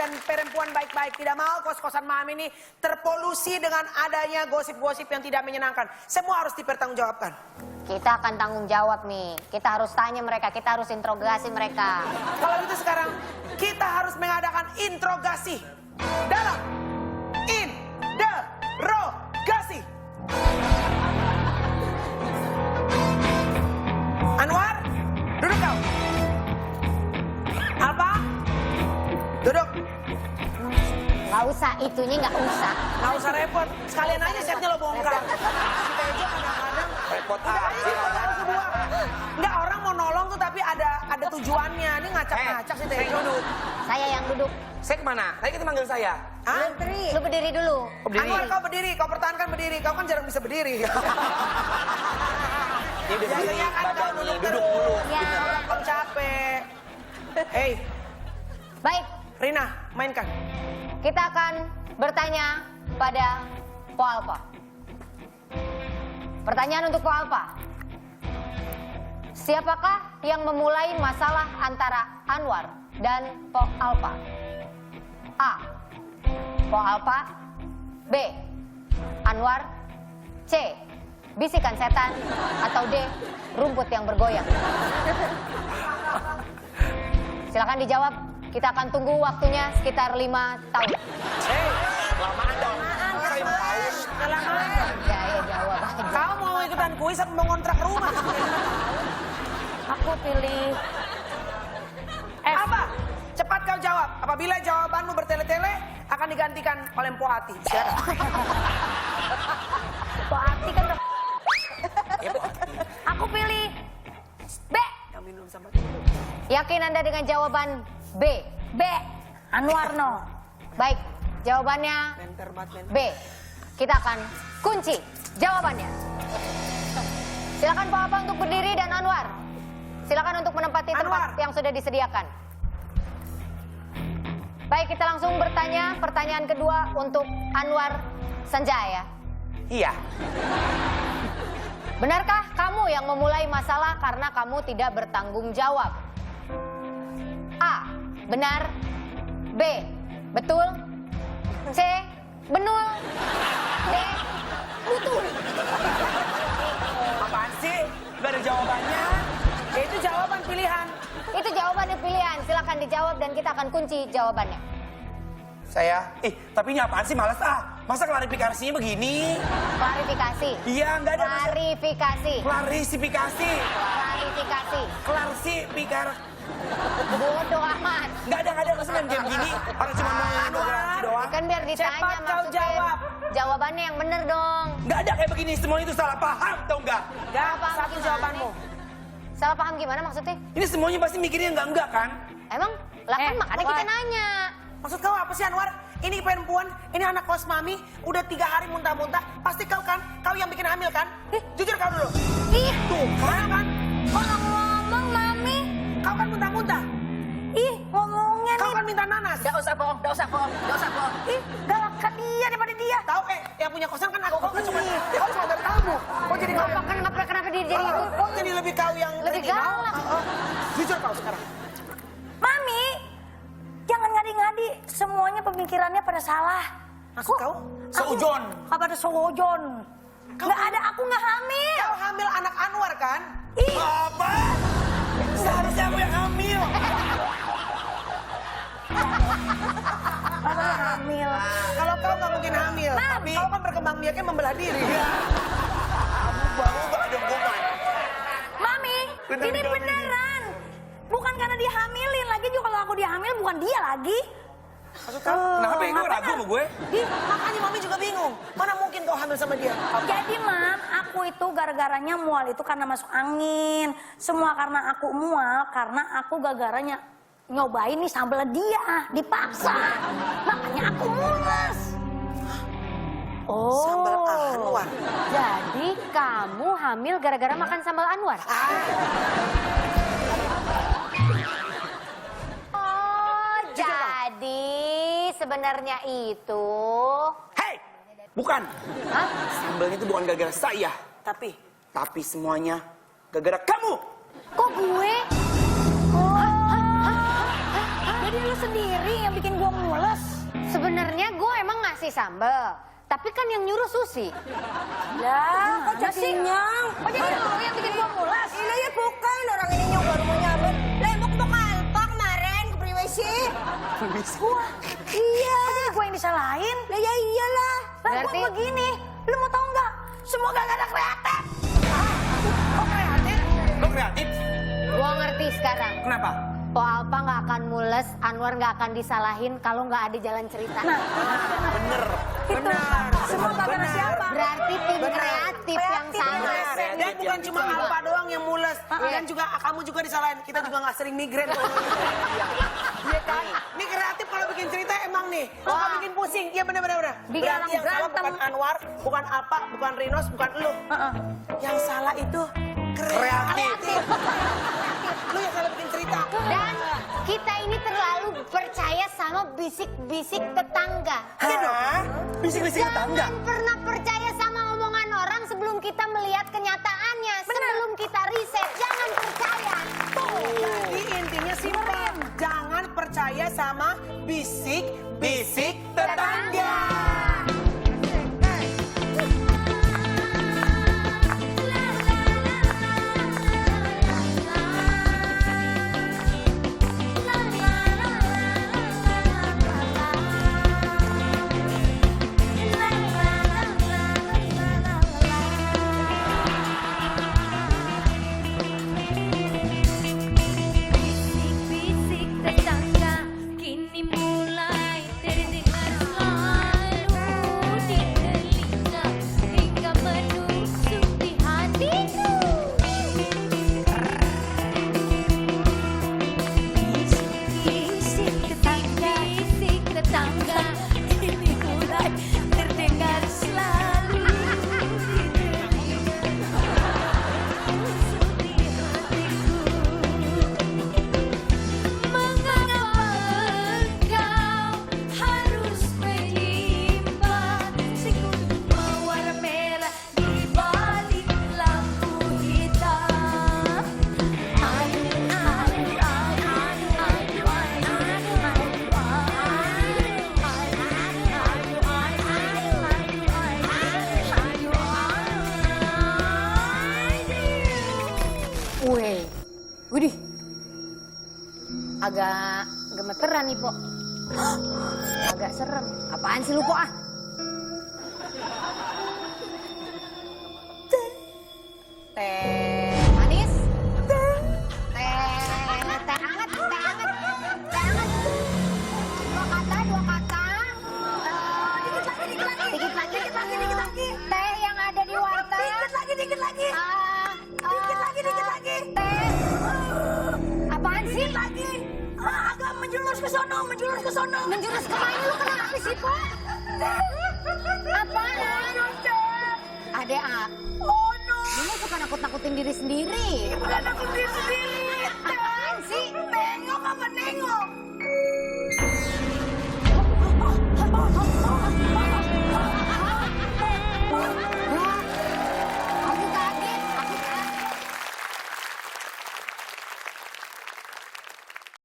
kalian perempuan baik-baik tidak mau kos-kosan Mami ini terpolusi dengan adanya gosip-gosip yang tidak menyenangkan. Semua harus dipertanggungjawabkan. Kita akan tanggung jawab nih. Kita harus tanya mereka, kita harus interogasi mereka. Kalau gitu sekarang kita harus mengadakan interogasi dalam interogasi. Anwar, duduk kau. Alfa, duduk. Nggak usah, itunya nggak usah. Nggak usah repot. Sekalian aja setnya lo bongkar. Si Tejo kadang-kadang Repot udah aja aja. semua. Nggak, orang mau nolong tuh tapi ada tujuannya. Ini ngacak-ngacak si Tejo. Duduk. Saya yang duduk. Saya kemana? Tadi kita manggil saya. Hah? Lu berdiri dulu. Anwar, kau berdiri, kau pertahankan berdiri. Kau kan jarang bisa berdiri. Ini udah berdiri, Biasanya kan kau badannya. duduk Duduk terus. dulu. Ya. Kau capek. Hei, Baik, Rina, mainkan. kita akan bertanya pada Po Alpa. Pertanyaan untuk Po Alpa. Siapakah yang memulai masalah antara Anwar dan Po Alpa? A. Po Alpa. B. Anwar. C. Bisikan setan. Atau D. Rumput yang bergoyang. Silakan dijawab. Kita akan tunggu waktunya sekitar 5 tahun. Hei, Lamaan dong. Saya mau tahu. kelamaan. Ya, jawab aja. Kau mau ikutan kuis atau mau ngontrak rumah? Aku pilih Apa? Cepat kau jawab. Apabila jawabanmu bertele-tele, akan digantikan oleh Mpok Ati. Silakan. Po Ati kan. Ya, Bu. Aku pilih B. Yang minum sama Yakin Anda dengan jawaban B? B. Anwarno. Baik, jawabannya Menter banget, men. B. Kita akan kunci jawabannya. Silakan Pak Apa untuk berdiri dan Anwar. Silakan untuk menempati tempat Anwar. yang sudah disediakan. Baik, kita langsung bertanya. Pertanyaan kedua untuk Anwar Sanjaya. Iya. Benarkah kamu yang memulai masalah karena kamu tidak bertanggung jawab? A. Benar. B. Betul. C. Benul. D. Betul. Apaan sih? Gak ada jawabannya. Ya, itu jawaban pilihan. Itu jawabannya pilihan. Silakan dijawab dan kita akan kunci jawabannya. Saya, tapi ini apaan sih? Males ah. Masa klarifikasinya begini? Klarifikasi. Iya, nggak ada. Klarifikasi. Klarifikasi. Klarifikasi. Klarifikasi. Bodoh amat. Nggak ada. Masa main game gini? Orang cuma mau interogasi doang. Kan biar ditanya Cepat kau maksudnya. jawab. Jawabannya yang bener dong. Nggak ada kayak begini. Semuanya itu salah paham, tau nggak? Gak, Apa, satu gimana jawabanmu. Salah paham gimana maksudnya? Ini semuanya pasti mikirnya enggak kan? Emang? Lah kan makanya kita nanya. Maksud kau apa sih, Anwar? Ini perempuan, ini anak kos Mami, udah 3 hari muntah-muntah. Pasti kau kan? Kau yang bikin hamil kan? Jujur kau dulu. Ih, Tuh, kan? kalau ngomong Mami. Kau kan muntah-muntah. Ih, ngomongnya Kau nih. kan minta nanas. Gak usah bohong. Ih, galakan dia daripada dia. Tahu yang punya kosan kan aku. Kau kan cuma dari tamu. Kau jadi kau Kenapa dia jadi itu? Kau jadi lebih kau yang Lebih kriminal. galak. Jujur kau sekarang. Mami, jangan ngadi-ngadi. Semuanya pemikirannya pada salah. Maksud kau? Seujon. Apa ada seujon? Nggak ada, aku nggak hamil. Kau hamil anak Anwar kan? Ih, Apa? Seharusnya aku yang hamil. apa hamil? Kalau kau nggak mungkin hamil, tapi kau kan berkembang biaknya membelah diri. Baru gak ada hubungan. Mami, Bener ini gak beneran. Bukan karena dia hamilin. Lagi juga kalau aku dia hamil, bukan dia lagi. Maksud kau? Kenapa ya gue ragu sama gue? Makanya Mami juga bingung. Mana mungkin kau hamil sama dia? Jadi Mam, aku itu gara-garanya mual itu karena masuk angin. Semua karena aku mual, karena aku gara-garanya nyobain nih sambal dia, dipaksa. Makanya aku mules. Oh. Sambal Anwar. Jadi kamu hamil gara-gara makan sambal Anwar? Oh, jadi sebenarnya itu... Hei! Bukan. Hah? Sambalnya itu bukan gara-gara saya. Tapi semuanya gara-gara kamu. Kok gue? Jadi lu sendiri yang bikin gue mules. Sebenarnya gue emang ngasih sambal, tapi kan yang nyuruh Susi. Lah, kok jadi nyang? Kok jadi lu yang bikin gue mules? Ini ya bukan orang ini nyong baru mau nyabut. Lah emang aku mau kalpa kemarin ke priwesi. Gua. Iya. Kok jadi gue yang disalahin? Lah ya iyalah. Lah Berarti- gue begini, lu mau tau nggak? Semua gak ada kreatif. Oh kreatif? Lo kreatif? Gue ngerti sekarang. Kenapa? Po Alpa nggak akan mules, Anwar nggak akan disalahin kalau nggak ada jalan cerita. Bener. Benar. Semua gara-gara siapa? Berarti tim kreatif yang salah. Dan bukan cuma Alpa doang yang mules, dan juga kamu juga disalahin. Kita juga nggak sering migrain. Iya kan? Ini kreatif kalau bikin cerita emang nih. Kalau bikin pusing, iya benar-benar. Bikin Berarti orang yang salah berantem. bukan Anwar, bukan Alpa, bukan Rinos, bukan lu. Yang salah itu kreatif. Lu yang salah bikin cerita. Dan kita ini terlalu percaya sama bisik-bisik tetangga. Hah? Bisik-bisik tetangga? Jangan pernah percaya sama omongan orang sebelum kita melihat kenyataannya. Sebelum kita riset, jangan percaya. Jadi intinya simpel. Jangan percaya sama bisik-bisik tetangga. Bisik-bisik tetangga kini mulai terdengar selalu di telinga hingga menusuk di hatiku. Bisik tetangga kini mulai terdengar selalu di telinga menusuk di hatiku. Mengapa engkau harus menyimpan sekuntum mawar merah di balik lampu hitam? Widih, agak gemeteran nih, Po. Agak serem. Apaan sih lu, Po, ah? Teh manis? Teh hangat, teh hangat. Dua kata. Dikit lagi. Teh yang ada di warteg. Dikit lagi. Dikit lagi. Teh. Apaan sih? Lagi. Agak menjurus ke sono. Menjurus kemana lu kenapa sih, Po? Apaan? Adek, Oh no. lu suka nakut-nakutin diri sendiri. Bukan aku sendiri. Apaan sih? Nengok apa nengok?